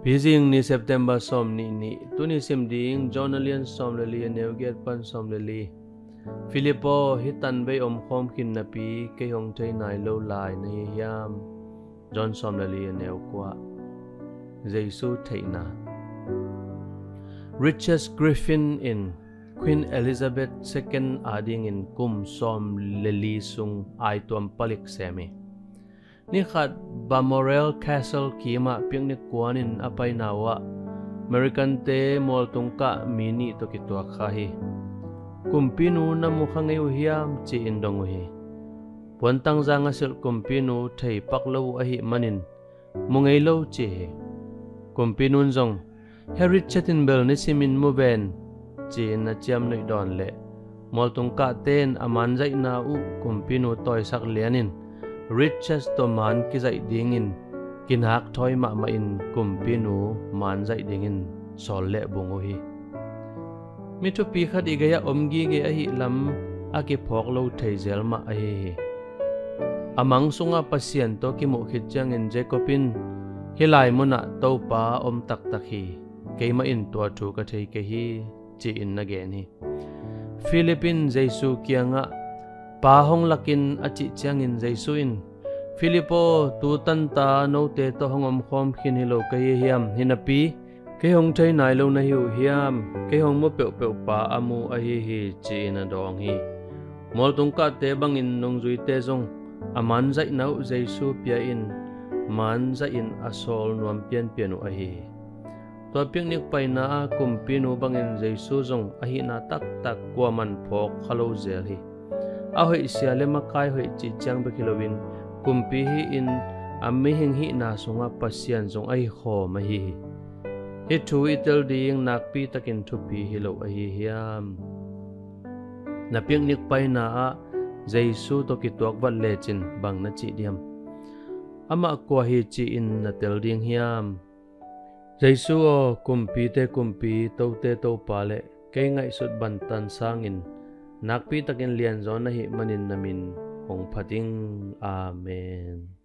Pizing ni September som ni tuni simding Jonalian som lali neuget pan som lali Philippo hitan bay khom kin napi kay hong tay nai lo lai na yam John som lali neu kwa Jesu theina Richest Griffin in Queen Elizabeth II ading in kum som lali sung ai tuam palik semi ni khat Balmoral Castle kima pingni kuanin apay nawa American te mol tungka mini to kitwa khahi kumpinu na mukhang hiam chi indong hi puantang zanga sil kumpinu thei paklo ahi manin mungay lo chi kumpinun zong Harry Chattinbell ni simin mo ben chi na chiam noi don le mol tungka ten aman zai na u kumpinu toy sak lianin Riches to man ki zai dingin kinhak thoi ma in kumpinu man zai dingin sol le bungo hi mi thu pi khat igaya omgi ge ahi lam aki phok lo thei zel ma ahi amang sunga pasien to ki mu khit chang in Jacobin hilai muna to pa om tak takhi keima in to thu ka thei ke hi chi in na ge ni Philippine Jesu kianga pa hong lakin achi changin Jesuin Filippo tu tan ta no te to hongom khom khin hilo kai hiam hinapi ke hong thai nai lo na hiu hiam ke hong mo pe pe pa amu a hi chi na dong hi mol tung ka te bangin nong zui te zong aman zai nau Jesu pia in man za in asol nuam pian pianu a hi to picnic pai na kumpinu bangin Jesu zong a hi na tak tak kwa man phok khalo zel hi ahoy siale makai hoi chi chang be kilowin kumpi hi in amihing hi na sunga pasyan zong ai kho ma hi hi thu itel ding nakpi takin thupi hilo a hi hiam na picnic pai na a Jesu to kitwak wat le chin bang na chi diam ama kwa hi chi in na tel ding hiam Jesu o kumpi to te to pale kay ngai sut bantan sangin nakpi takin lian zon na hi manin namin hong phating amen.